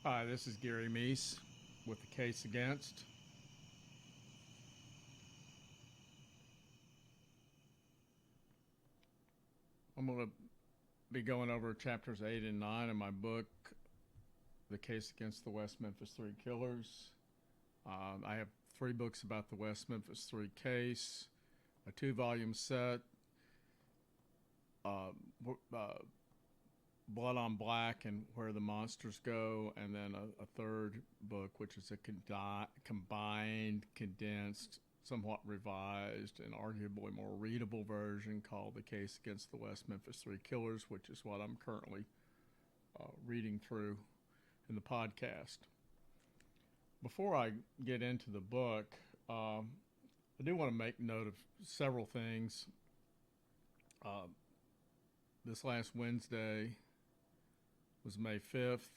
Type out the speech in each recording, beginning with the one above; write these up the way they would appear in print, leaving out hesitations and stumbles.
Hi, this is Gary Meese with the case against. I'm going to be going over chapters 8 and 9 in my book, The Case Against the West Memphis 3 Killers. I have 3 books about the West Memphis 3 case, a 2-volume set, uh, uh, Blood on Black and Where the Monsters Go, and then a third book, which is a combined, condensed, somewhat revised, and arguably more readable version called The Case Against the West Memphis 3 Killers, which is what I'm currently reading through in the podcast. Before I get into the book, I do want to make note of several things. This last Wednesday was May 5th.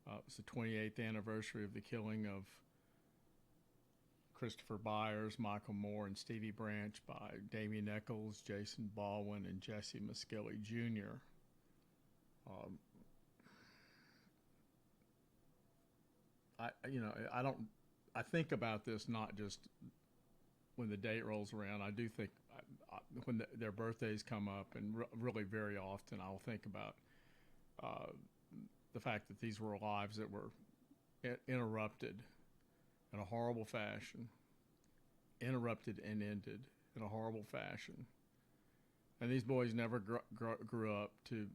It was the 28th anniversary of the killing of Christopher Byers, Michael Moore, and Stevie Branch by Damien Echols, Jason Baldwin, and Jessie Misskelley Jr. I think about this not just when the date rolls around. I do think when their birthdays come up, and really very often, I'll think about the fact that these were lives that were interrupted in a horrible fashion, interrupted and ended in a horrible fashion. And these boys never grew up to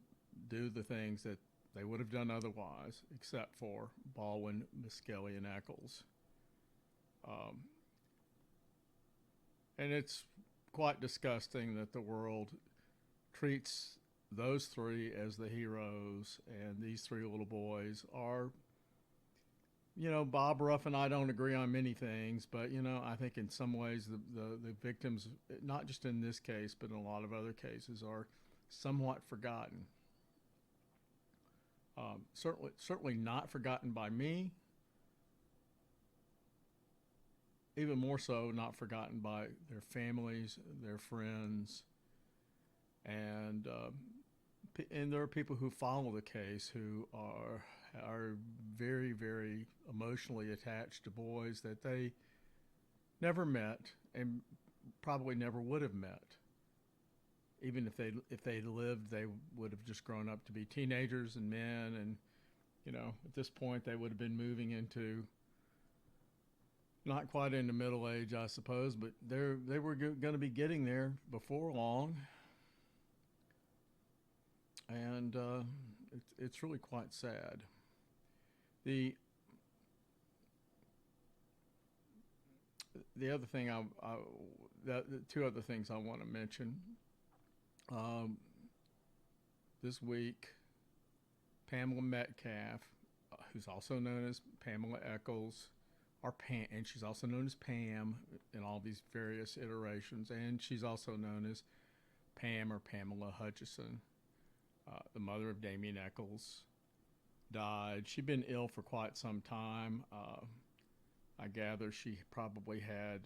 do the things that they would have done otherwise, except for Baldwin, Misskelley, and Echols. And it's quite disgusting that the world treats those 3 as the heroes, and these 3 little boys are, Bob Ruff and I don't agree on many things, but, I think in some ways the victims, not just in this case, but in a lot of other cases, are somewhat forgotten. Certainly not forgotten by me. Even more so, not forgotten by their families, their friends, and there are people who follow the case who are very, very emotionally attached to boys that they never met and probably never would have met. Even if they lived, they would have just grown up to be teenagers and men, and at this point they would have been moving into, not quite into middle age, I suppose, but they were going to be getting there before long. And it's really quite sad. The other thing the 2 other things I want to mention. This week, Pamela Metcalf, who's also known as Pamela Echols, or Pam, and she's also known as Pam in all these various iterations, and she's also known as Pam or Pamela Hutchison, the mother of Damien Echols, died. She'd been ill for quite some time. I gather she probably had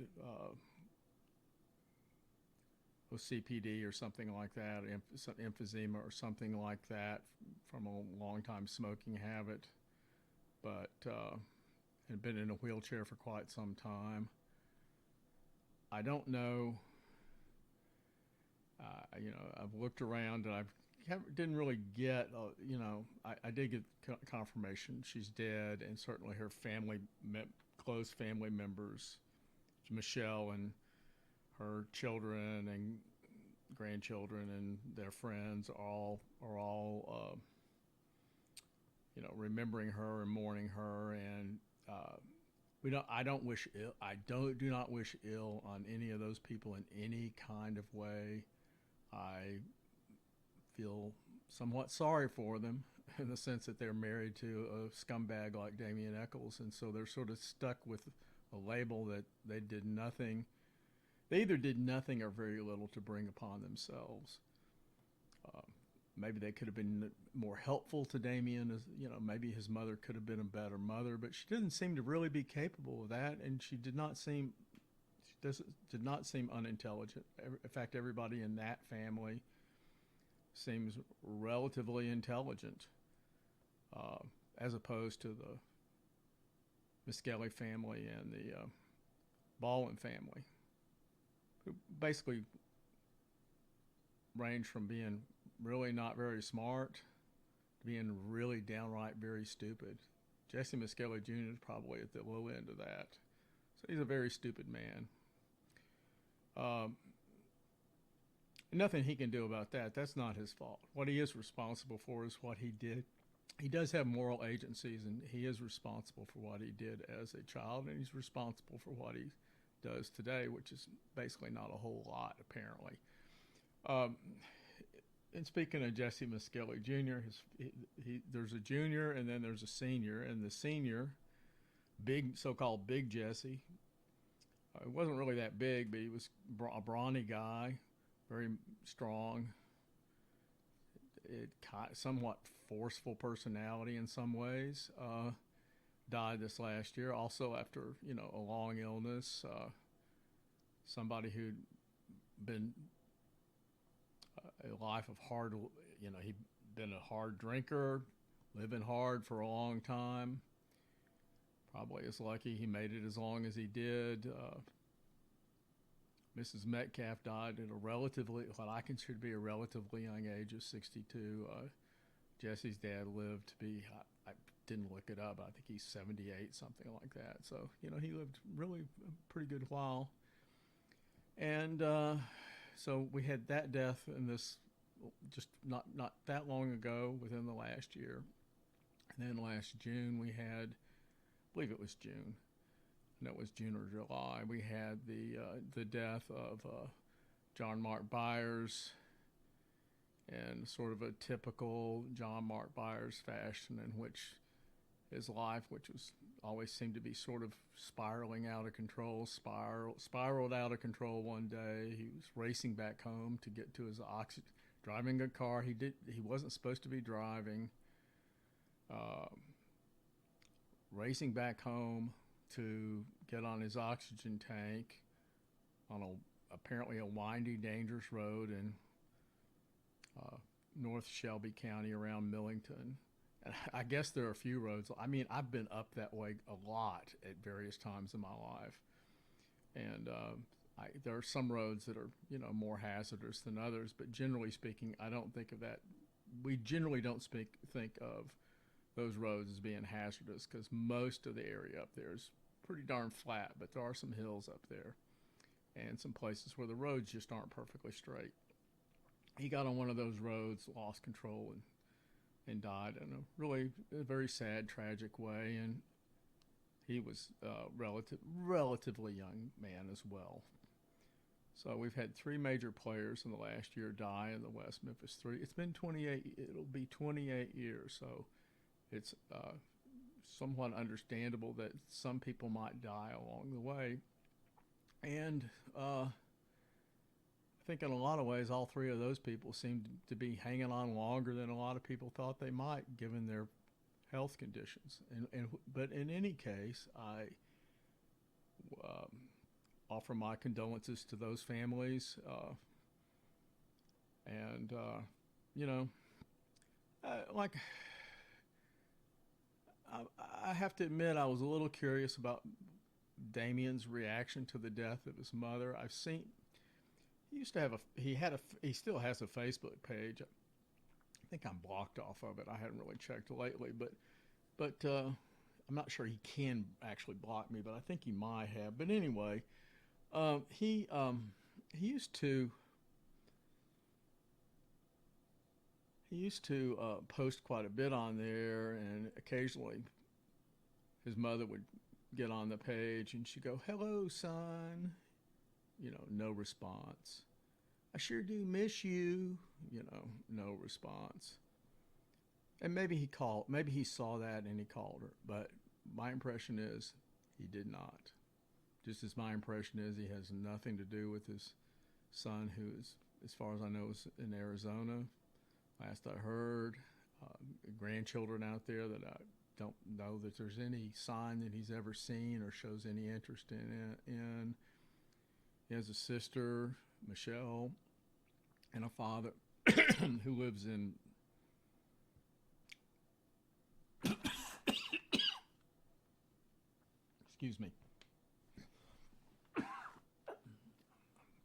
CPD or something like that, emphysema or something like that from a long time smoking habit, but had been in a wheelchair for quite some time. I don't know. I've looked around and didn't really get, I did get confirmation she's dead, and certainly her close family members, Michelle and her children and grandchildren and their friends are all remembering her and mourning her, and I do not wish ill on any of those people in any kind of way. I feel somewhat sorry for them in the sense that they're married to a scumbag like Damien Echols, and so they're sort of stuck with a label that they did nothing. They either did nothing or very little to bring upon themselves. Maybe they could have been more helpful to Damien. Maybe his mother could have been a better mother, but she didn't seem to really be capable of that, and she did not seem unintelligent. In fact, everybody in that family seems relatively intelligent. as opposed to the Misskelley family and the Baldwin family, who basically range from being really not very smart to being really downright very stupid. Jessie Misskelley Jr. is probably at the low end of that. So he's a very stupid man. Nothing he can do about that. That's not his fault. What he is responsible for is what he did. He does have moral agencies, and he is responsible for what he did as a child, and he's responsible for what he does today, which is basically not a whole lot, apparently. And speaking of Jessie Misskelley Jr., there's a junior and then there's a senior, and the senior, so-called Big Jessie, he wasn't really that big, but he was a brawny guy, very strong, somewhat forceful personality in some ways. Died this last year, also after a long illness. Somebody who'd been a life of hard, he'd been a hard drinker, living hard for a long time. Probably is lucky he made it as long as he did. Mrs. Metcalf died at what I consider to be a relatively young age of 62. Jesse's dad lived to be, I didn't look it up, I think he's 78, something like that. So, he lived really a pretty good while. And so we had that death in this, just not that long ago, within the last year. And then last June we had, I believe it was June, no, it was June or July, we had the death of John Mark Byers, in sort of a typical John Mark Byers fashion, in which his life, which was always seemed to be sort of spiraling out of control, spiraled out of control one day. He was racing back home to get to his driving a car he wasn't supposed to be driving, racing back home to get on his oxygen tank on apparently a windy, dangerous road in North Shelby County around Millington. And I guess there are a few roads. I mean, I've been up that way a lot at various times in my life. And there are some roads that are, more hazardous than others, but generally speaking, I don't think of that. We generally don't think of those roads as being hazardous, because most of the area up there is pretty darn flat, but there are some hills up there and some places where the roads just aren't perfectly straight. He got on one of those roads, lost control, and died in a very sad, tragic way. And he was a relatively young man as well. So we've had three major players in the last year die in the West Memphis 3. It's been 28. It'll be 28 years. So it's somewhat understandable that some people might die along the way. And I think in a lot of ways, all three of those people seem to be hanging on longer than a lot of people thought they might, given their health conditions. But in any case, I offer my condolences to those families. I have to admit, I was a little curious about Damien's reaction to the death of his mother. I've seen he still has a Facebook page. I think I'm blocked off of it. I hadn't really checked lately, but I'm not sure he can actually block me, but I think he might have. But anyway, he used to post quite a bit on there, and occasionally his mother would get on the page and she'd go, "Hello, son." No response. "I sure do miss you." No response. And maybe he saw that and he called her, but my impression is he did not. Just as my impression is he has nothing to do with his son, who is, as far as I know, is in Arizona. Last I heard, grandchildren out there that I don't know that there's any sign that he's ever seen or shows any interest in. He has a sister, Michelle, and a father who lives in Excuse me.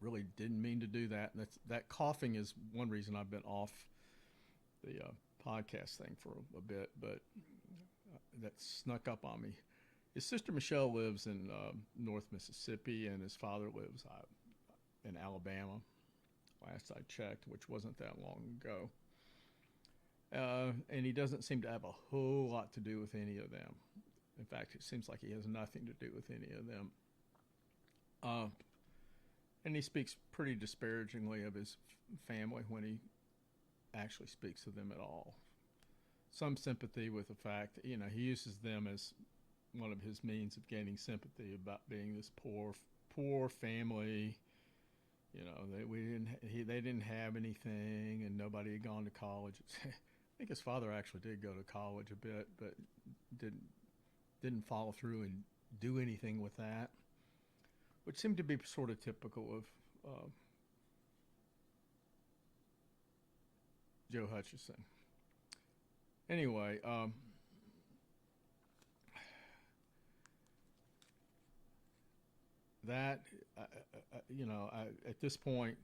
Really didn't mean to do that. That coughing is one reason I've been off the podcast thing for a bit, but that snuck up on me. His sister Michelle lives in North Mississippi, and his father lives in Alabama. Last I checked, which wasn't that long ago. And he doesn't seem to have a whole lot to do with any of them. In fact, it seems like he has nothing to do with any of them. And he speaks pretty disparagingly of his family when he actually speaks of them at all. Some sympathy with the fact that, he uses them as one of his means of gaining sympathy about being this poor family. They didn't have anything, and nobody had gone to college. I think his father actually did go to college a bit, but didn't follow through and do anything with that, which seemed to be sort of typical of Joe Hutchison. Anyway, at this point,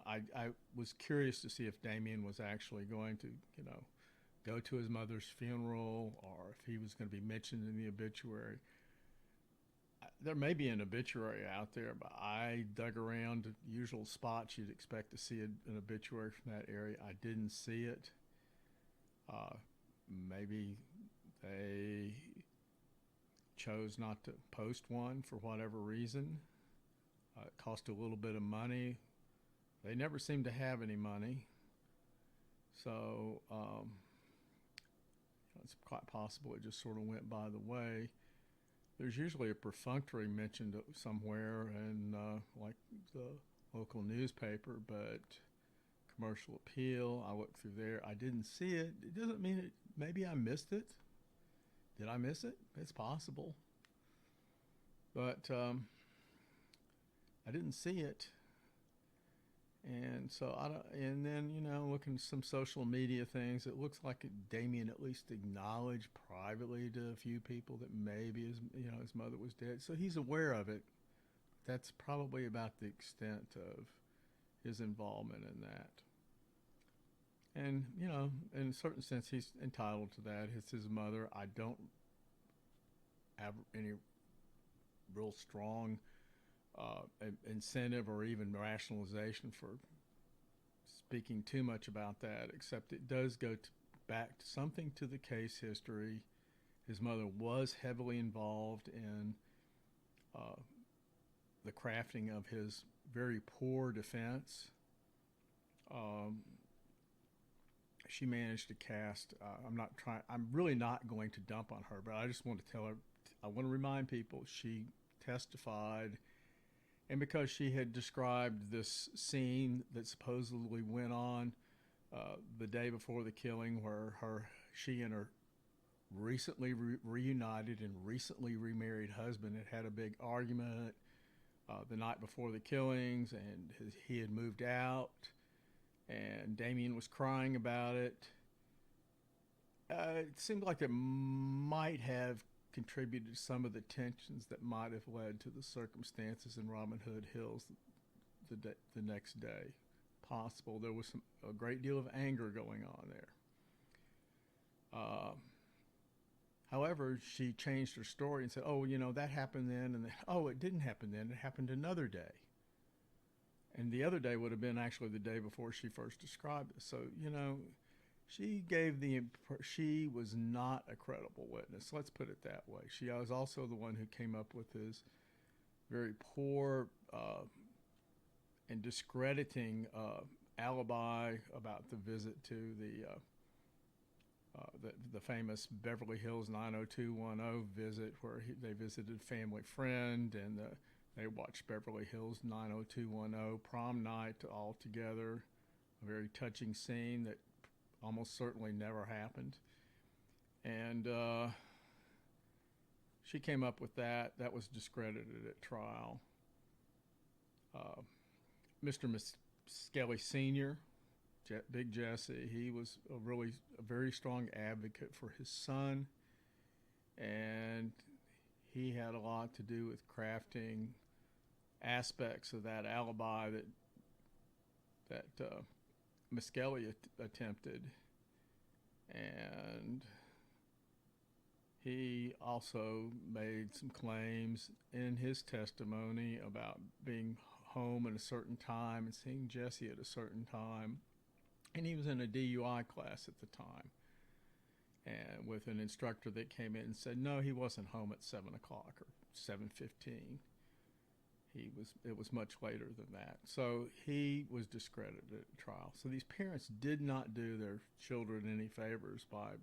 I was curious to see if Damien was actually going to, go to his mother's funeral, or if he was going to be mentioned in the obituary. There may be an obituary out there, but I dug around the usual spots you'd expect to see an obituary from that area. I didn't see it. Maybe they chose not to post one for whatever reason. It cost a little bit of money. They never seemed to have any money. So it's quite possible it just sort of went by the way. There's usually a perfunctory mentioned somewhere in like the local newspaper, but commercial appeal, I looked through there. I didn't see it. It doesn't mean it. Maybe I missed it. Did I miss it? It's possible. But I didn't see it. And so and then, looking at some social media things, it looks like Damien at least acknowledged privately to a few people that maybe his mother was dead. So he's aware of it. That's probably about the extent of his involvement in that. And, in a certain sense, he's entitled to that. It's his mother. I don't have any real strong incentive or even rationalization for speaking too much about that, except it does go back to something to the case history. His mother was heavily involved in the crafting of his very poor defense. She managed to cast, I'm really not going to dump on her, but I just want to tell her, I want to remind people, she testified. And because she had described this scene that supposedly went on the day before the killing, where she and her recently reunited and recently remarried husband had a big argument the night before the killings, and he had moved out, and Damien was crying about it. It seemed like it might have contributed to some of the tensions that might have led to the circumstances in Robin Hood Hills the next day. Possible. There was a great deal of anger going on there. However, she changed her story and said, that happened then, and then, it didn't happen then, it happened another day. And the other day would have been actually the day before she first described it. So, she was not a credible witness. Let's put it that way. She was also the one who came up with his very poor and discrediting alibi about the visit to the famous Beverly Hills 90210 visit, where they visited a family friend, and they watched Beverly Hills 90210 prom night all together. A very touching scene that almost certainly never happened. And she came up with that. That was discredited at trial. Mr. Misskelley Sr., Big Jesse, he was a very strong advocate for his son. And he had a lot to do with crafting aspects of that alibi that Misskelley attempted, and he also made some claims in his testimony about being home at a certain time and seeing Jessie at a certain time, and he was in a DUI class at the time, and with an instructor that came in and said no, he wasn't home at 7 o'clock or 7:15. It was much later than that. So he was discredited at trial. So these parents did not do their children any favors by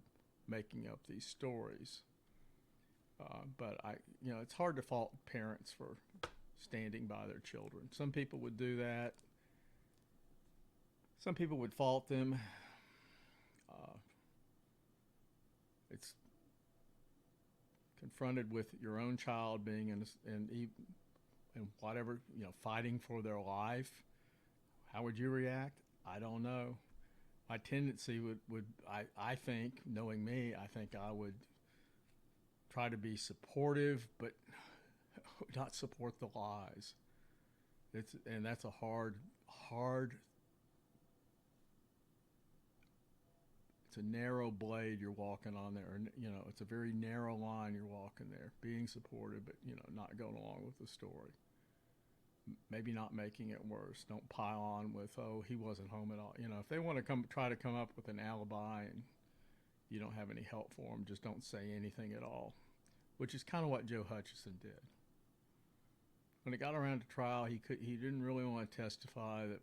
making up these stories. But it's hard to fault parents for standing by their children. Some people would do that. Some people would fault them. It's confronted with your own child being in whatever, fighting for their life. How would you react? I don't know. My tendency would I think, knowing me, I think I would try to be supportive, but not support the lies. That's a hard. It's a narrow blade you're walking on there, and it's a very narrow line you're walking there. Being supportive, but not going along with the story. Maybe not making it worse. Don't pile on with, oh, he wasn't home at all. If they want to try to come up with an alibi and you don't have any help for them, just don't say anything at all, which is kind of what Joe Hutchison did. When it got around to trial, he didn't really want to testify. That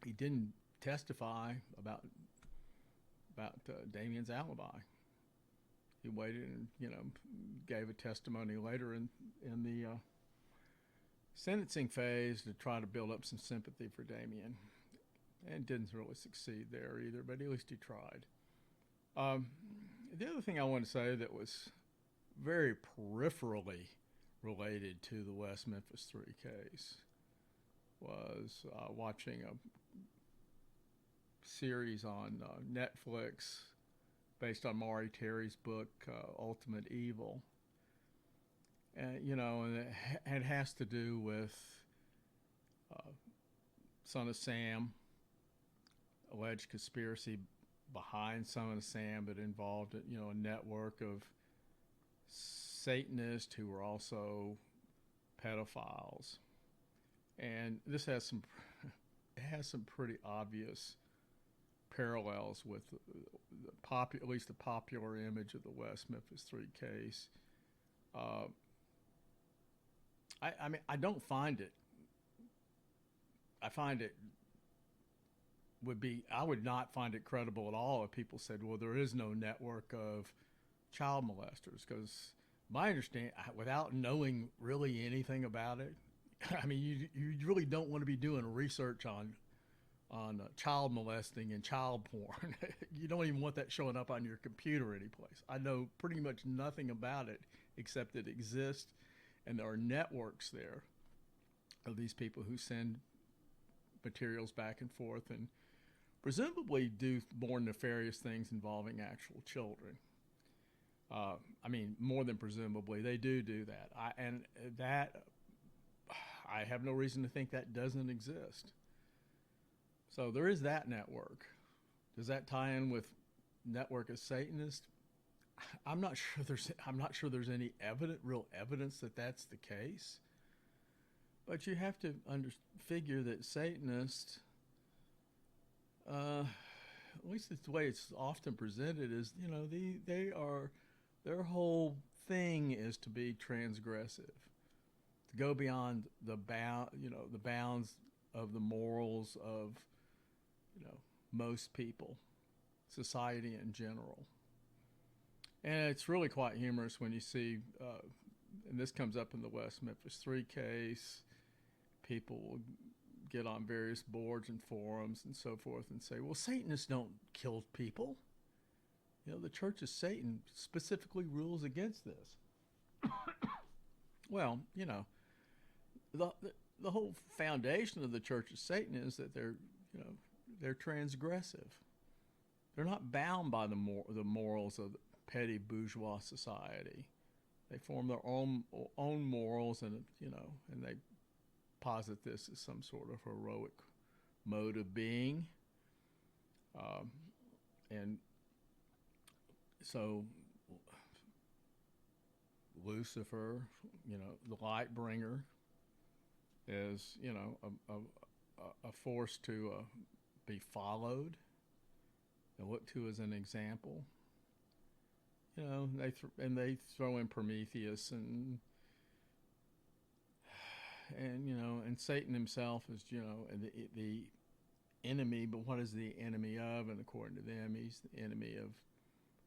he didn't testify about Damien's alibi. He waited and gave a testimony later in the sentencing phase to try to build up some sympathy for Damien, and didn't really succeed there either. But at least he tried. The other thing I want to say that was very peripherally related to the West Memphis 3 case was watching a series on Netflix based on Maury Terry's book, Ultimate Evil. And, and it has to do with Son of Sam, alleged conspiracy behind Son of Sam that involved, a network of Satanists who were also pedophiles. And this has some pretty obvious parallels with at least the popular image of the West Memphis 3 case. I don't find it. I would not find it credible at all if people said, well, there is no network of child molesters, because my understanding, without knowing really anything about it, you really don't want to be doing research on child molesting and child porn. You don't even want that showing up on your computer anyplace. I know pretty much nothing about it except it exists, and there are networks there of these people who send materials back and forth and presumably do more nefarious things involving actual children. More than presumably, they do that. I have no reason to think that doesn't exist. So there is that network. Does that tie in with network of Satanists? I'm not sure there's any real evidence that that's the case. But you have to figure that Satanists, at least it's the way it's often presented, is their whole thing is to be transgressive, to go beyond the bounds of the morals of most people, society in general. And it's really quite humorous when you see, and this comes up in the West Memphis 3 case, people will get on various boards and forums and so forth and say, well, Satanists don't kill people. The Church of Satan specifically rules against this. Well, the whole foundation of the Church of Satan is that they're transgressive. They're not bound by the morals of petty bourgeois society. they form their own morals, and and they posit this as some sort of heroic mode of being, and so Lucifer, the light bringer, is a force to be followed and looked to as an example. They throw in Prometheus and Satan himself is the enemy. But what is the enemy of? And according to them, he's the enemy of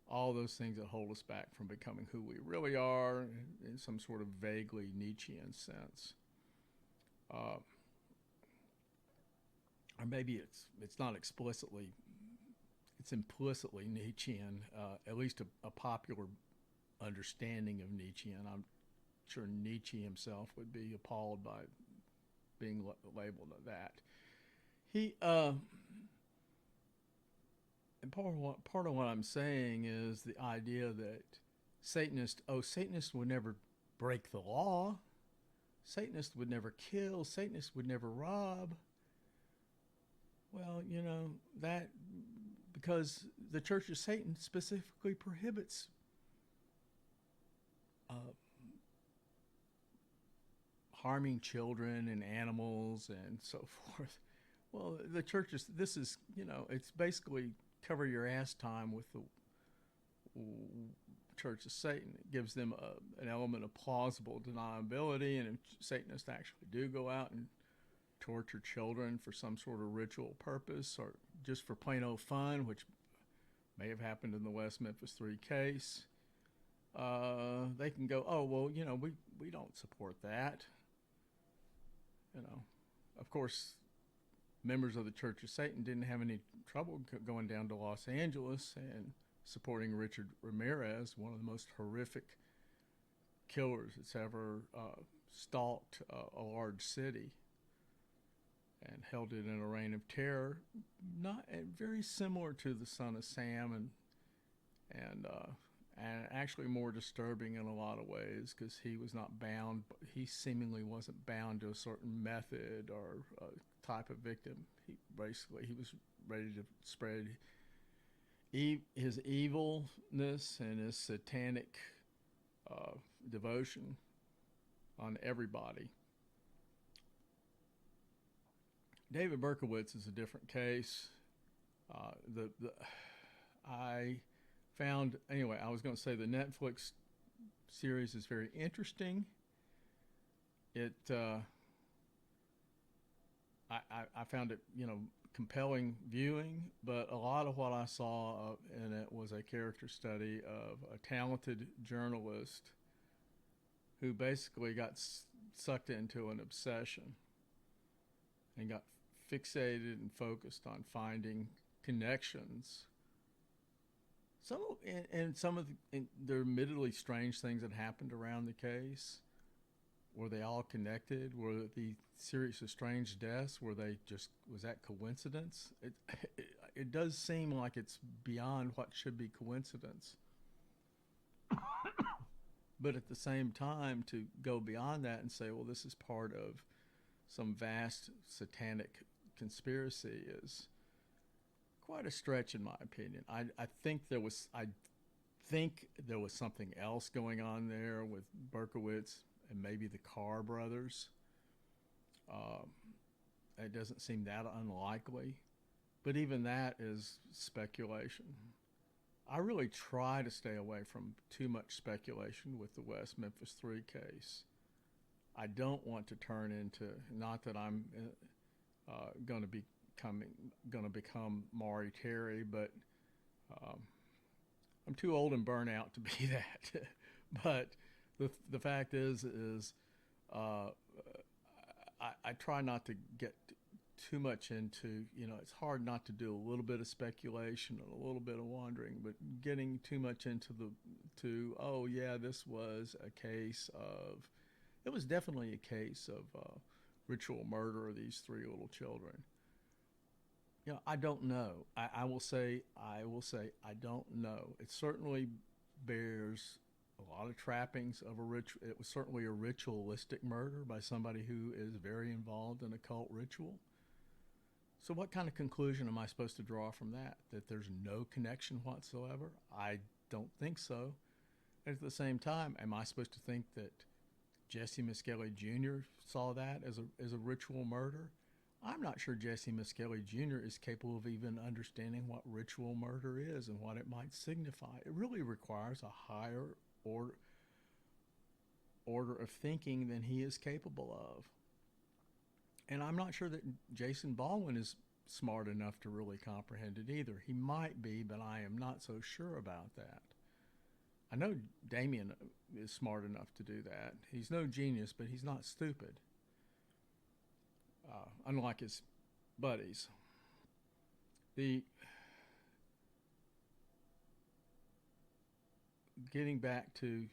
all those things that hold us back from becoming who we really are in some sort of vaguely Nietzschean sense. Or maybe it's not explicitly, it's implicitly Nietzschean, at least a popular understanding of Nietzschean. I'm sure Nietzsche himself would be appalled by being labeled that. And part of what I'm saying is the idea that Satanists would never break the law. Satanists would never kill. Satanists would never rob. Well, that because the Church of Satan specifically prohibits harming children and animals and so forth. Well, the church is, it's basically cover your ass time with the Church of Satan. It gives them an element of plausible deniability, and if Satanists actually do go out and torture children for some sort of ritual purpose or just for plain old fun, which may have happened in the West Memphis 3 case, they can go, oh, well, we don't support that. Of course, members of the Church of Satan didn't have any trouble going down to Los Angeles and supporting Richard Ramirez, one of the most horrific killers that's ever stalked a large city and held it in a reign of terror, not very similar to the Son of Sam, and actually more disturbing in a lot of ways because he was not bound. He seemingly wasn't bound to a certain method or type of victim. He was ready to spread his evilness and his satanic devotion on everybody. David Berkowitz is a different case. I was going to say the Netflix series is very interesting. I found it, compelling viewing, but a lot of what I saw in it was a character study of a talented journalist who basically got sucked into an obsession and got fixated and focused on finding connections. There are admittedly strange things that happened around the case. Were they all connected? Were the series of strange deaths? Was that coincidence? It does seem like it's beyond what should be coincidence. But at the same time, to go beyond that and say, well, this is part of some vast satanic conspiracy is quite a stretch, in my opinion. I think there was something else going on there with Berkowitz and maybe the Carr brothers. It doesn't seem that unlikely, but even that is speculation. I really try to stay away from too much speculation with the West Memphis 3 case. I don't want to turn into, not that I'm going to become Maury Terry, but I'm too old and burnt out to be that. But the fact is I try not to get too much into, it's hard not to do a little bit of speculation and a little bit of wondering, but getting too much into this was a case of, it was definitely a case of ritual murder of these 3 little children. I don't know. I will say I don't know. It certainly bears a lot of trappings of a ritual. It was certainly a ritualistic murder by somebody who is very involved in occult ritual. So what kind of conclusion am I supposed to draw from that? That there's no connection whatsoever? I don't think so. At the same time, am I supposed to think that Jessie Misskelley Jr. saw that as a ritual murder? I'm not sure Jessie Misskelley Jr. is capable of even understanding what ritual murder is and what it might signify. It really requires a higher order of thinking than he is capable of. And I'm not sure that Jason Baldwin is smart enough to really comprehend it either. He might be, but I am not so sure about that. I know Damien is smart enough to do that. He's no genius, but he's not stupid. Unlike his buddies. Getting back to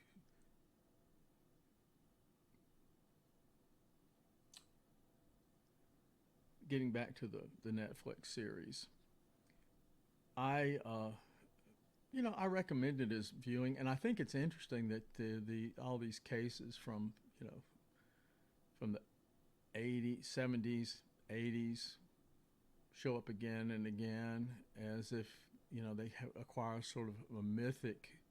the Netflix series, I recommended his viewing, and I think it's interesting that all these cases from the 80s, 70s, 80s show up again and again, as if they acquire sort of a mythic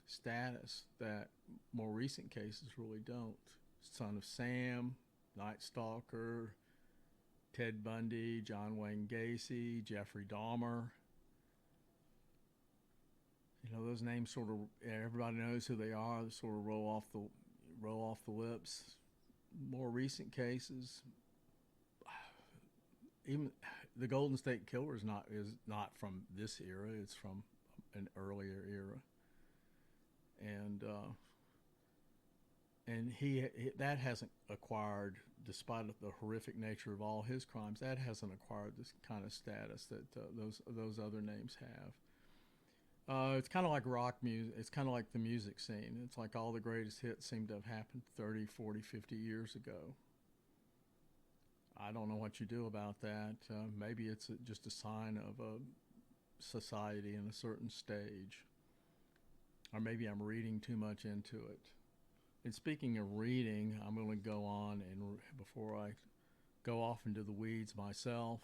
status that more recent cases really don't. Son of Sam, Night Stalker, Ted Bundy, John Wayne Gacy, Jeffrey Dahmer. Those names sort of, everybody knows who they are. They sort of roll off the lips. More recent cases, even the Golden State Killer is not from this era. It's from an earlier era, and he that hasn't acquired, despite the horrific nature of all his crimes, that hasn't acquired this kind of status that those other names have. It's kind of like rock music. It's kind of like the music scene. It's like all the greatest hits seem to have happened 30, 40, 50 years ago. I don't know what you do about that. Maybe it's just a sign of a society in a certain stage. Or maybe I'm reading too much into it. And speaking of reading, I'm going to go on, and before I go off into the weeds myself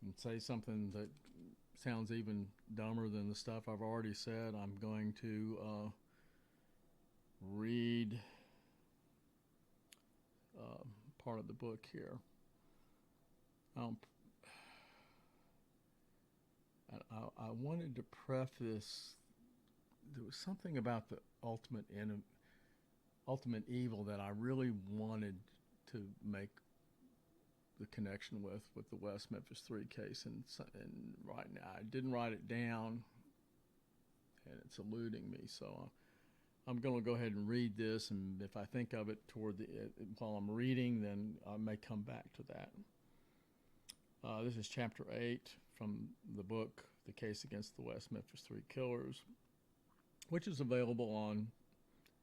and say something that sounds even dumber than the stuff I've already said, I'm going to read part of the book here. I wanted to preface, there was something about the ultimate evil that I really wanted to make the connection with the West Memphis 3 case, and right now I didn't write it down, and it's eluding me, so I'm going to go ahead and read this, and if I think of it while I'm reading, then I may come back to that. This is Chapter 8 from the book, The Case Against the West Memphis 3 Killers, which is available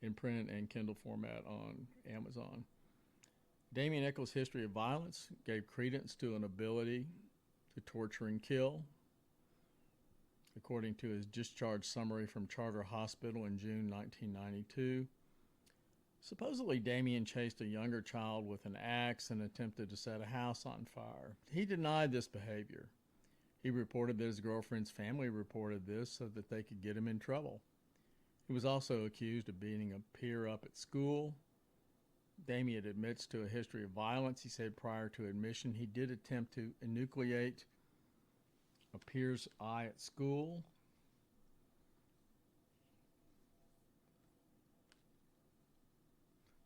in print and Kindle format on Amazon. Damien Echols' history of violence gave credence to an ability to torture and kill. According to his discharge summary from Charter Hospital in June 1992, supposedly Damien chased a younger child with an axe and attempted to set a house on fire. He denied this behavior. He reported that his girlfriend's family reported this so that they could get him in trouble. He was also accused of beating a peer up at school. Damien admits to a history of violence. He said prior to admission he did attempt to enucleate a peer's eye at school.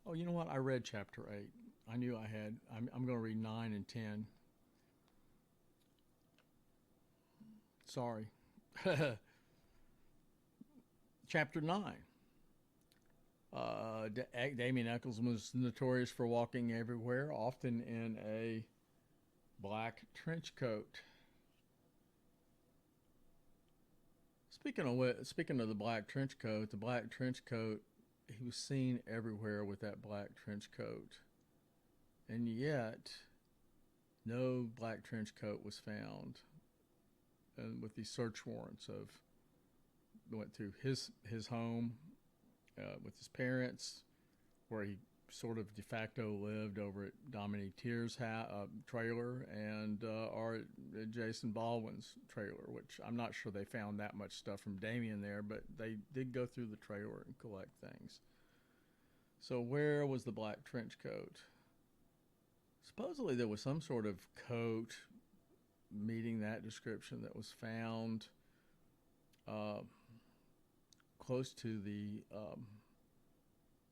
Oh, you know what? I read Chapter 8. I knew I had. I'm going to read 9 and 10. Sorry. Chapter 9. Damien Echols was notorious for walking everywhere, often in a black trench coat. Speaking of the black trench coat, he was seen everywhere with that black trench coat. And yet, no black trench coat was found. And with these search warrants of went through his home with his parents, where he sort of de facto lived over at Dominique Tier's trailer, and or at Jason Baldwin's trailer, which I'm not sure they found that much stuff from Damien there, but they did go through the trailer and collect things. So where was the black trench coat? Supposedly there was some sort of coat meeting that description that was found close to the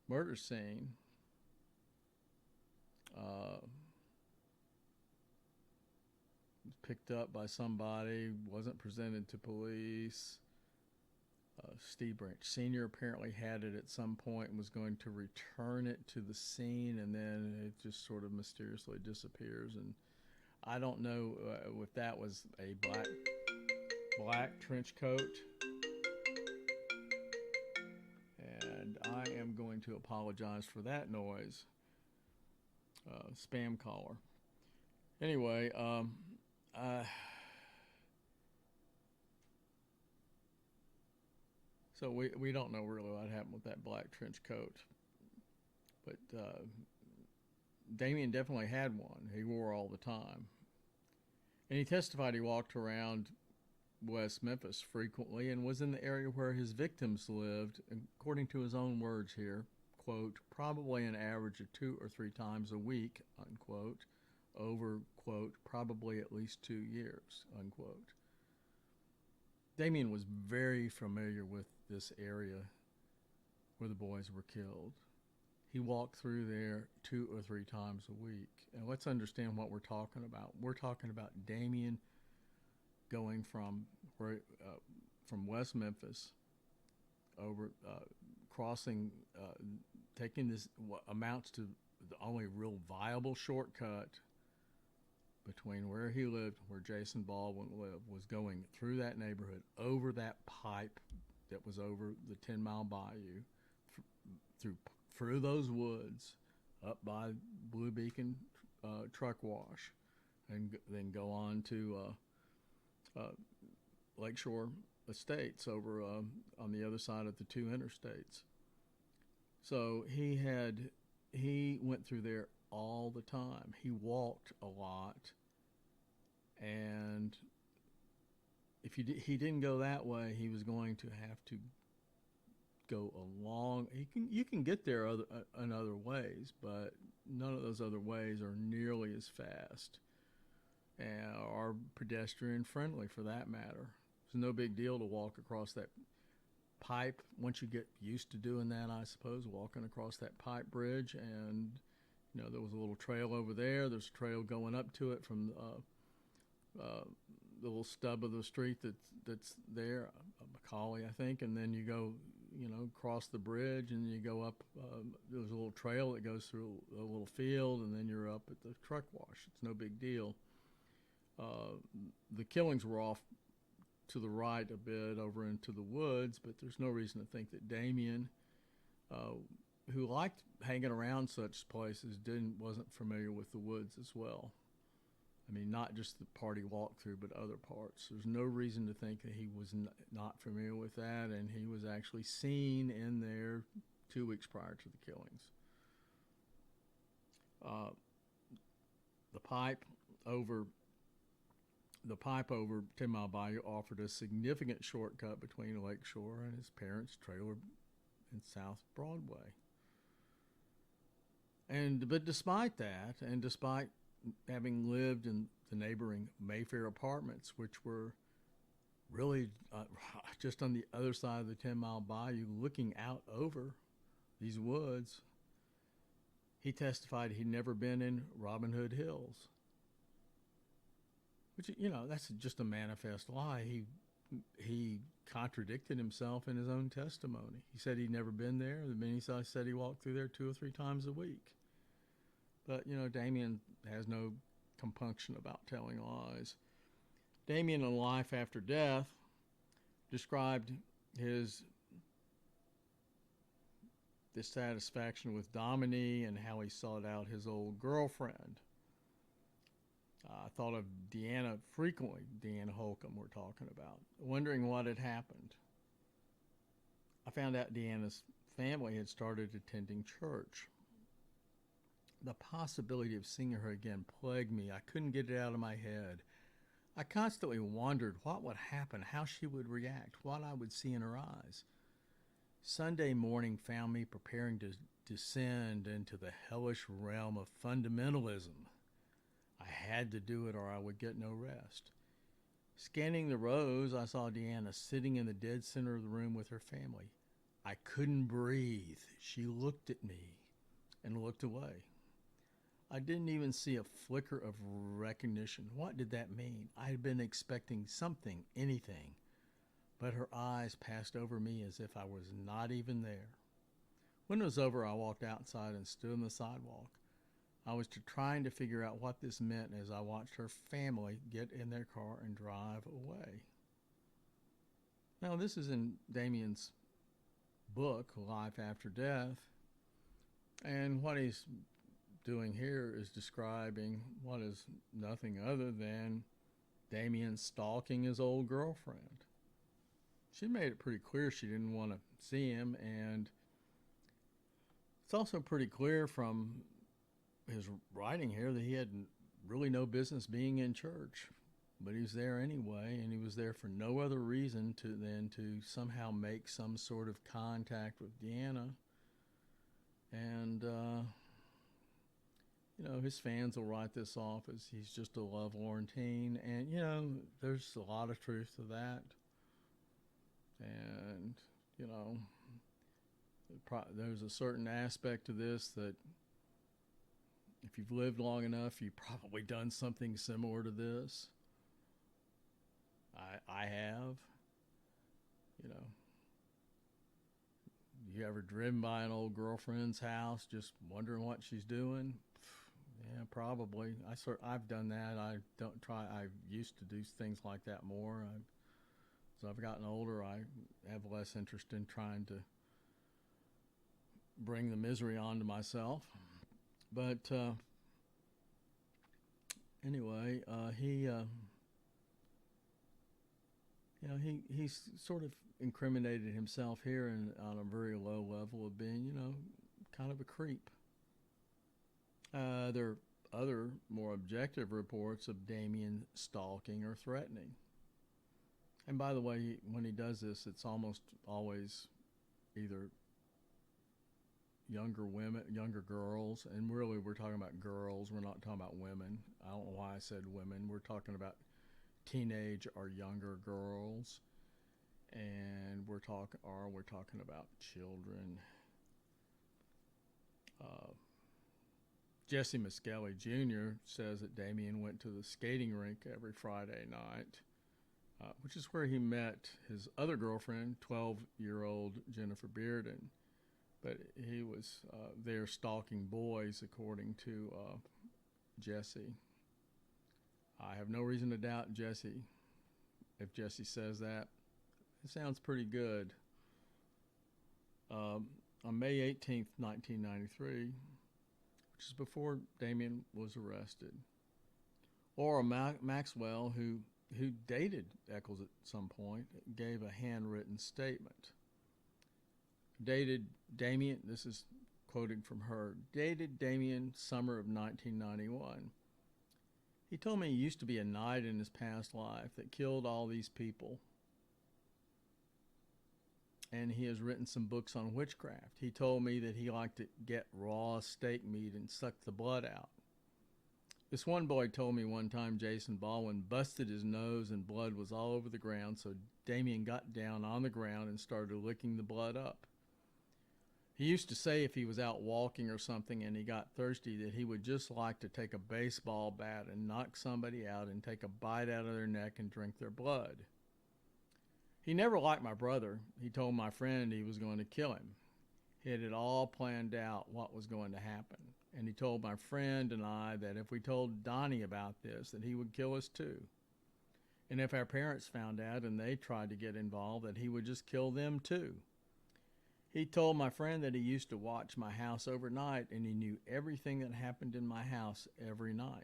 murder scene. Picked up by somebody, wasn't presented to police. Steve Branch Sr. apparently had it at some point and was going to return it to the scene, and then it just sort of mysteriously disappears. And I don't know if that was a black trench coat. And I am going to apologize for that noise. Spam caller. Anyway, so we don't know really what happened with that black trench coat, but Damien definitely had one. He wore all the time, and he testified he walked around West Memphis frequently and was in the area where his victims lived, according to his own words here, quote, probably an average of 2 or 3 times a week, unquote, over, quote, probably at least 2 years, unquote. Damien was very familiar with this area where the boys were killed. He walked through there 2 or 3 times a week. And let's understand what we're talking about. We're talking about Damien going from West Memphis over, crossing, taking this what amounts to the only real viable shortcut between where he lived, where Jason Baldwin lived, was going through that neighborhood, over that pipe that was over the 10 Mile Bayou, through those woods, up by Blue Beacon Truck Wash, and then go on to Lakeshore Estates over on the other side of the 2 interstates. So he went through there all the time. He walked a lot, and if he didn't go that way, he was going to have to go along. You can get there in other ways, but none of those other ways are nearly as fast and are pedestrian friendly, for that matter. It's no big deal to walk across that pipe once you get used to doing that, I suppose, walking across that pipe bridge. And there was a little trail over there. There's a trail going up to it from the little stub of the street that's there, Macaulay, I think, and then you go, cross the bridge, and you go up. There's a little trail that goes through a little field, and then you're up at the truck wash. It's no big deal. The killings were off to the right a bit over into the woods, but there's no reason to think that Damien, who liked hanging around such places, wasn't familiar with the woods as well. I mean, not just the part he walked through, but other parts. There's no reason to think that he was not familiar with that, and he was actually seen in there 2 weeks prior to the killings. The pipe over 10 Mile Bayou offered a significant shortcut between Lakeshore and his parents' trailer in South Broadway. But despite that, and despite having lived in the neighboring Mayfair apartments, which were really just on the other side of the 10 Mile Bayou, looking out over these woods, he testified he'd never been in Robin Hood Hills. Which, that's just a manifest lie. He contradicted himself in his own testimony. He said he'd never been there. Then he said he walked through there 2 or 3 times a week. But, Damien has no compunction about telling lies. Damien, in Life After Death, described his dissatisfaction with Dominique and how he sought out his old girlfriend. I thought of Deanna frequently, Deanna Holcomb we're talking about, wondering what had happened. I found out Deanna's family had started attending church. The possibility of seeing her again plagued me. I couldn't get it out of my head. I constantly wondered what would happen, how she would react, what I would see in her eyes. Sunday morning found me preparing to descend into the hellish realm of fundamentalism. I had to do it or I would get no rest. Scanning the rows, I saw Deanna sitting in the dead center of the room with her family. I couldn't breathe. She looked at me and looked away. I didn't even see a flicker of recognition. What did that mean? I had been expecting something, anything, but her eyes passed over me as if I was not even there. When it was over, I walked outside and stood on the sidewalk. I was trying to figure out what this meant as I watched her family get in their car and drive away. Now, this is in Damien's book, Life After Death, and what he's doing here is describing what is nothing other than Damien stalking his old girlfriend. She made it pretty clear she didn't want to see him, and it's also pretty clear from his writing here that he had really no business being in church, but he was there anyway, and he was there for no other reason than to somehow make some sort of contact with Deanna. And his fans will write this off as he's just a lovelorn teen, and there's a lot of truth to that. And there's a certain aspect to this that if you've lived long enough, you've probably done something similar to this. I have. You ever driven by an old girlfriend's house just wondering what she's doing? Yeah, probably. I've done that. I used to do things like that more. As I've gotten older, I have less interest in trying to bring the misery onto myself. But anyway, he's sort of incriminated himself here on a very low level of being, kind of a creep. There are other more objective reports of Damien stalking or threatening. And by the way, when he does this, it's almost always either younger women, younger girls, and really we're talking about girls. We're not talking about women. I don't know why I said women. We're talking about teenage or younger girls, and we're talking about children. Jessie Misskelley Jr. says that Damien went to the skating rink every Friday night, which is where he met his other girlfriend, 12-year-old Jennifer Bearden. But he was there stalking boys, according to Jessie. I have no reason to doubt Jessie. If Jessie says that, it sounds pretty good. On May 18th, 1993, which is before Damien was arrested, Laura Maxwell, who dated Echols at some point, gave a handwritten statement. Dated Damien, this is quoting from her, dated Damien summer of 1991. He told me he used to be a knight in his past life that killed all these people. And he has written some books on witchcraft. He told me that he liked to get raw steak meat and suck the blood out. This one boy told me one time Jason Baldwin busted his nose and blood was all over the ground, so Damien got down on the ground and started licking the blood up. He used to say if he was out walking or something and he got thirsty that he would just like to take a baseball bat and knock somebody out and take a bite out of their neck and drink their blood. He never liked my brother. He told my friend he was going to kill him. He had it all planned out what was going to happen. And he told my friend and I that if we told Donnie about this, that he would kill us too. And if our parents found out and they tried to get involved, that he would just kill them too. He told my friend that he used to watch my house overnight and he knew everything that happened in my house every night.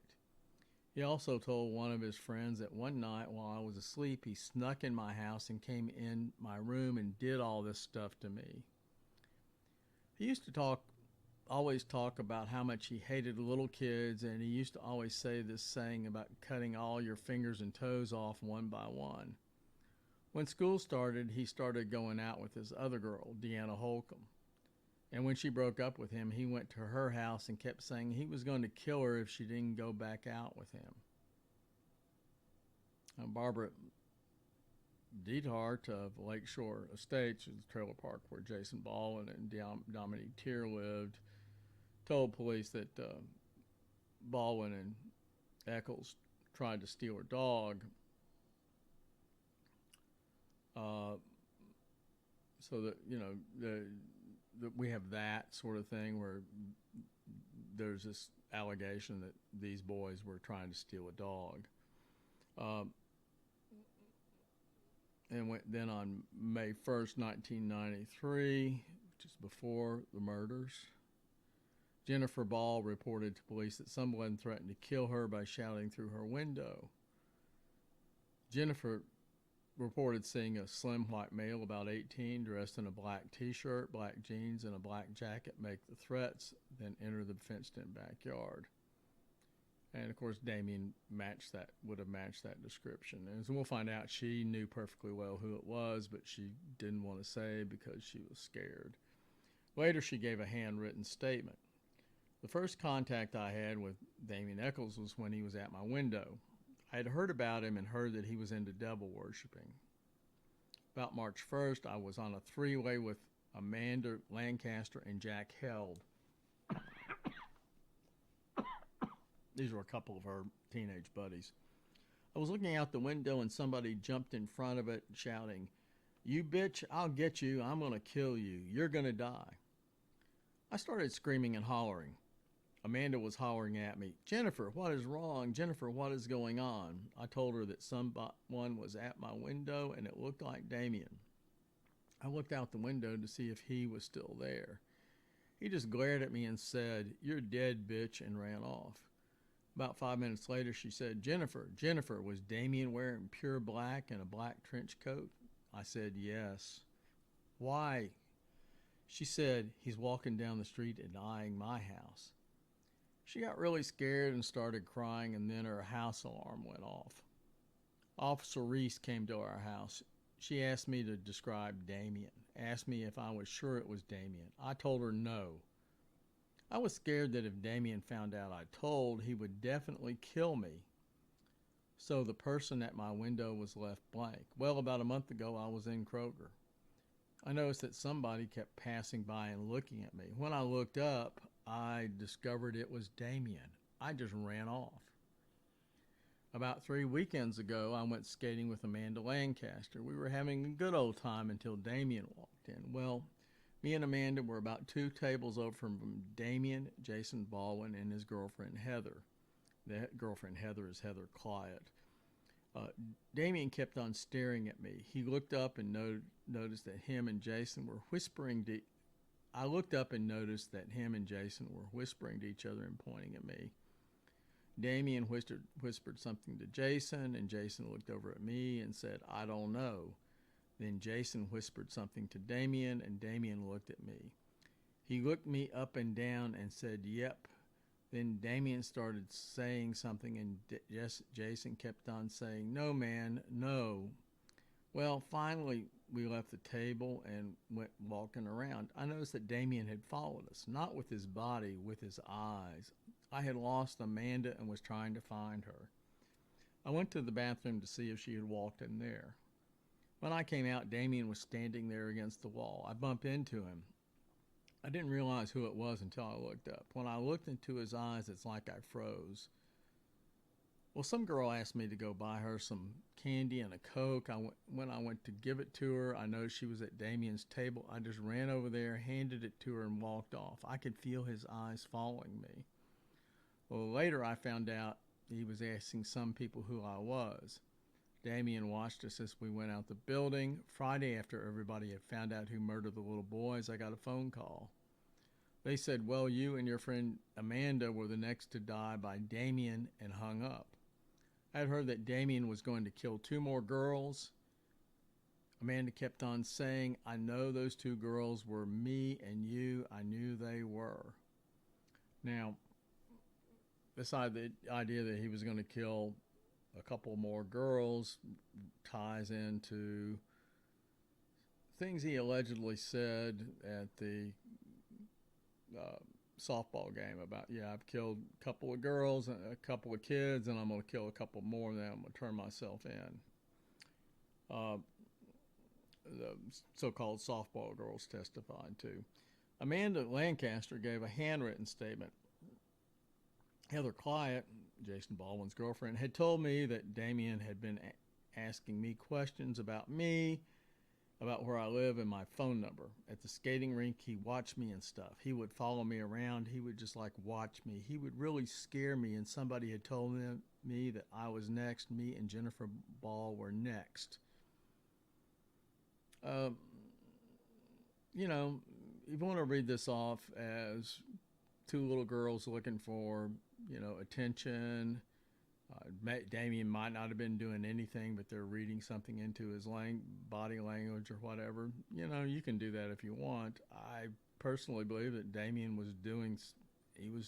He also told one of his friends that one night while I was asleep, he snuck in my house and came in my room and did all this stuff to me. He used to always talk about how much he hated little kids, and he used to always say this saying about cutting all your fingers and toes off one by one. When school started, he started going out with his other girl, Deanna Holcomb. And when she broke up with him, he went to her house and kept saying he was going to kill her if she didn't go back out with him. Barbara Diethart of Lakeshore Estates, the trailer park where Jason Baldwin and Dominique Tier lived, told police that Baldwin and Echols tried to steal her dog. So that, we have that sort of thing where there's this allegation that these boys were trying to steal a dog. Then on May 1st, 1993, which is before the murders, Jennifer Ball reported to police that someone threatened to kill her by shouting through her window. Jennifer reported seeing a slim white male about 18 dressed in a black t-shirt, black jeans, and a black jacket make the threats, then enter the fenced-in backyard. And of course, Damien would have matched that description. And as we'll find out, she knew perfectly well who it was, but she didn't want to say because she was scared. Later, she gave a handwritten statement. The first contact I had with Damien Echols was when he was at my window. I had heard about him and heard that he was into devil worshiping. About March 1st, I was on a three-way with Amanda Lancaster and Jack Held. These were a couple of her teenage buddies. I was looking out the window and somebody jumped in front of it shouting, "You bitch, I'll get you. I'm going to kill you. You're going to die." I started screaming and hollering. Amanda was hollering at me, "Jennifer, what is wrong? Jennifer, what is going on?" I told her that someone was at my window and it looked like Damien. I looked out the window to see if he was still there. He just glared at me and said, "You're dead, bitch," and ran off. About 5 minutes later, she said, Jennifer, was Damien wearing pure black and a black trench coat?" I said, "Yes." "Why?" She said, "He's walking down the street and eyeing my house." She got really scared and started crying, and then her house alarm went off. Officer Reese came to our house. She asked me to describe Damien, asked me if I was sure it was Damien. I told her no. I was scared that if Damien found out I told, he would definitely kill me. So the person at my window was left blank. Well, about a month ago, I was in Kroger. I noticed that somebody kept passing by and looking at me. When I looked up, I discovered it was Damien. I just ran off. About 3 weekends ago, I went skating with Amanda Lancaster. We were having a good old time until Damien walked in. Well, me and Amanda were about 2 tables over from Damien, Jason Baldwin, and his girlfriend Heather. The girlfriend Heather is Heather Clyatt. Damien kept on staring at me. He looked up and noticed that him and Jason were whispering to I looked up and noticed that him and Jason were whispering to each other and pointing at me. Damien whispered something to Jason, and Jason looked over at me and said, "I don't know." Then Jason whispered something to Damien, and Damien looked at me. He looked me up and down and said, "Yep." Then Damien started saying something, and Jason kept on saying, "No, man, no." Well, finally, we left the table and went walking around. I noticed that Damien had followed us, not with his body, with his eyes. I had lost Amanda and was trying to find her. I went to the bathroom to see if she had walked in there. When I came out, Damien was standing there against the wall. I bumped into him. I didn't realize who it was until I looked up. When I looked into his eyes, it's like I froze. Well, some girl asked me to go buy her some candy and a Coke. When I went to give it to her, I noticed she was at Damien's table. I just ran over there, handed it to her, and walked off. I could feel his eyes following me. Well, later I found out he was asking some people who I was. Damien watched us as we went out the building. Friday, after everybody had found out who murdered the little boys, I got a phone call. They said, "Well, you and your friend Amanda were the next to die by Damien," and hung up. I had heard that Damien was going to kill 2 more girls. Amanda kept on saying, I know those 2 girls were me and you. I knew they were. Now, beside the idea that he was going to kill a couple more girls ties into things he allegedly said at the softball game about, I've killed a couple of girls and a couple of kids, and I'm going to kill a couple more, and then I'm going to turn myself in. The so-called softball girls testified too. Amanda Lancaster gave a handwritten statement. Heather Clyatt, Jason Baldwin's girlfriend, had told me that Damien had been asking me questions about me, about where I live and my phone number. At the skating rink, he watched me and stuff. He would follow me around. He would just watch me. He would really scare me, and somebody had told me that I was next. Me and Jennifer Ball were next. You want to read this off as 2 little girls looking for, attention. Damien might not have been doing anything, but they're reading something into his body language or whatever. You can do that if you want. I personally believe that Damien was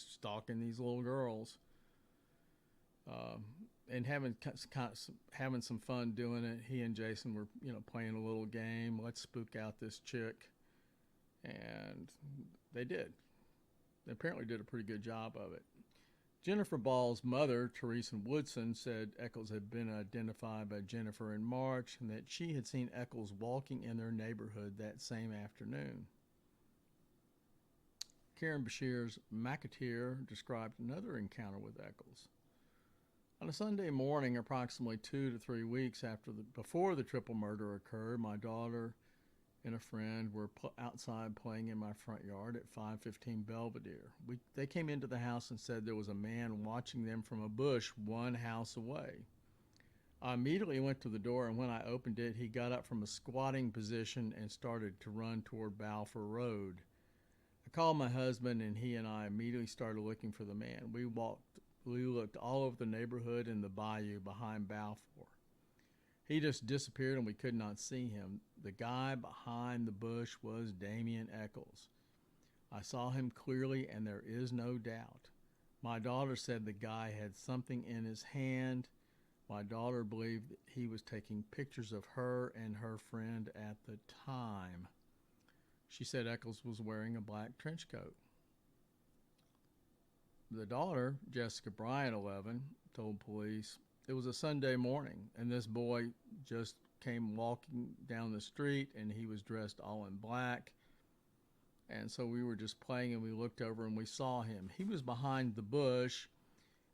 stalking these little girls, and having some fun doing it. He and Jason were, playing a little game. Let's spook out this chick, and they did. They apparently did a pretty good job of it. Jennifer Ball's mother, Teresa Woodson, said Echols had been identified by Jennifer in March and that she had seen Echols walking in their neighborhood that same afternoon. Karen Bashir's McAteer described another encounter with Echols. On a Sunday morning, approximately 2 to 3 weeks before the triple murder occurred, my daughter and a friend were outside playing in my front yard at 515 Belvedere. They came into the house and said there was a man watching them from a bush 1 house away. I immediately went to the door, and when I opened it, he got up from a squatting position and started to run toward Balfour Road. I called my husband, and he and I immediately started looking for the man. We looked all over the neighborhood and the bayou behind Balfour. He just disappeared, and we could not see him. The guy behind the bush was Damien Echols. I saw him clearly, and there is no doubt. My daughter said the guy had something in his hand. My daughter believed that he was taking pictures of her and her friend at the time. She said Echols was wearing a black trench coat. The daughter, Jessica Bryant, 11, told police it was a Sunday morning, and this boy just came walking down the street, and he was dressed all in black. And so we were just playing, and we looked over, and we saw him. He was behind the bush,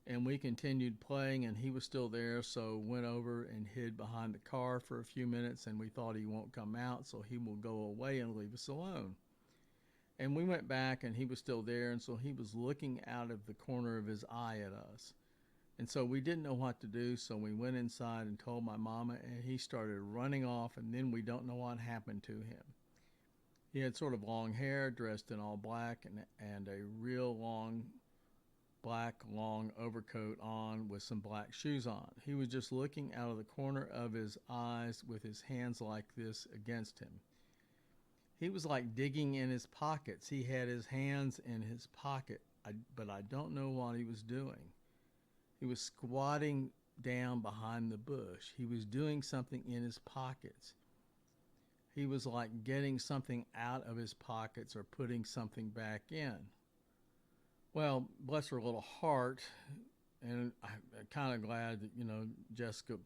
and we continued playing, and he was still there, so went over and hid behind the car for a few minutes, and we thought he won't come out, so he will go away and leave us alone. And we went back, and he was still there, and so he was looking out of the corner of his eye at us. And so we didn't know what to do, so we went inside and told my mama, and he started running off, and then we don't know what happened to him. He had sort of long hair, dressed in all black, and a real long overcoat on with some black shoes on. He was just looking out of the corner of his eyes with his hands like this against him. He was like digging in his pockets. He had his hands in his pocket, but I don't know what he was doing. He was squatting down behind the bush. He was doing something in his pockets. He was like getting something out of his pockets or putting something back in. Well, bless her little heart, and I'm kind of glad that, Jessica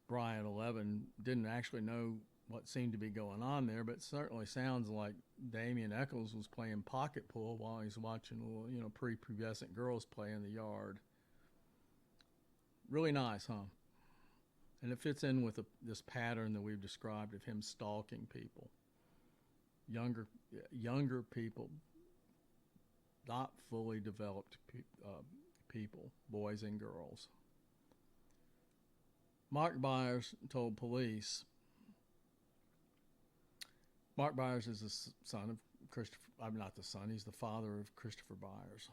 Bryant, 11, didn't actually know what seemed to be going on there, but it certainly sounds like Damien Echols was playing pocket pool while he's watching little, prepubescent girls play in the yard. Really nice, huh? And it fits in with this pattern that we've described of him stalking people. Younger people, not fully developed people, boys and girls. Mark Byers told police, Mark Byers is the son of Christopher, I'm not the son, he's the father of Christopher Byers.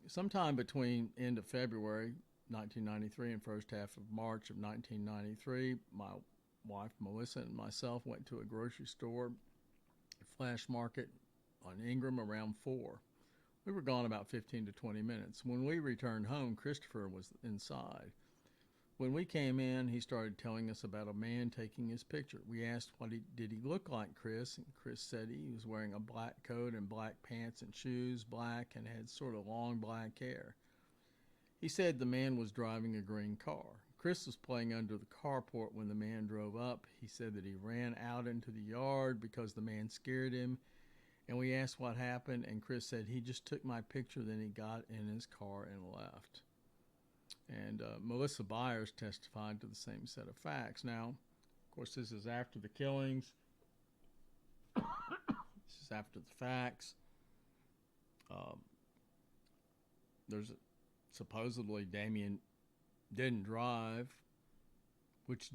Sometime between end of February 1993 and first half of March of 1993, my wife Melissa and myself went to a grocery store, Flash Market on Ingram around 4. We were gone about 15 to 20 minutes. When we returned home, Christopher was inside. When we came in, he started telling us about a man taking his picture. We asked, did he look like Chris? And Chris said he was wearing a black coat and black pants and shoes, black, and had sort of long black hair. He said the man was driving a green car. Chris was playing under the carport when the man drove up. He said that he ran out into the yard because the man scared him. And we asked what happened, and Chris said he just took my picture, then he got in his car and left. And Melissa Byers testified to the same set of facts. Now, of course, this is after the killings. This is after the facts. Supposedly Damien didn't drive, which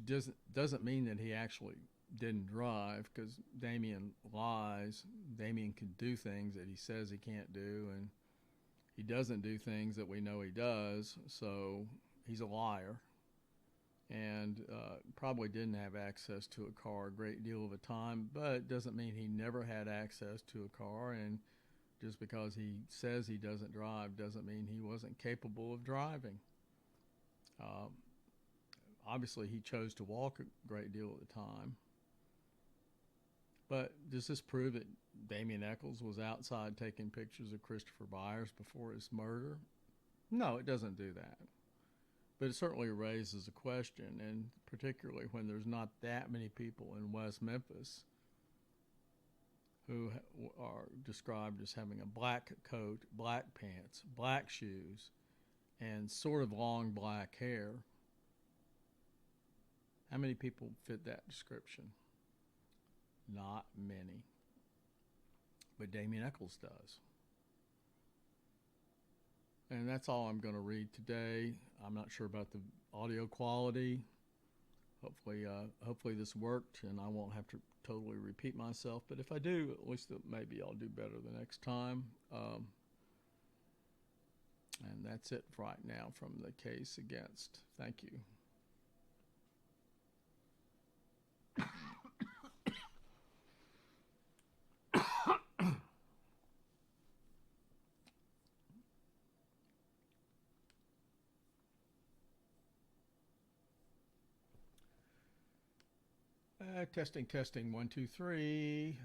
doesn't mean that he actually didn't drive, because Damien lies. Damien can do things that he says he can't do, and he doesn't do things that we know he does, so he's a liar. And probably didn't have access to a car a great deal of the time, but it doesn't mean he never had access to a car, and just because he says he doesn't drive doesn't mean he wasn't capable of driving. Obviously, he chose to walk a great deal of the time. But does this prove that Damien Echols was outside taking pictures of Christopher Byers before his murder? No, it doesn't do that. But it certainly raises a question, and particularly when there's not that many people in West Memphis who are described as having a black coat, black pants, black shoes, and sort of long black hair. How many people fit that description? Not many. But Damien Echols does. And that's all I'm going to read today. I'm not sure about the audio quality. Hopefully this worked and I won't have to totally repeat myself. But if I do, at least maybe I'll do better the next time. And that's it right now from the case against. Thank you. Testing, 1, 2, 3.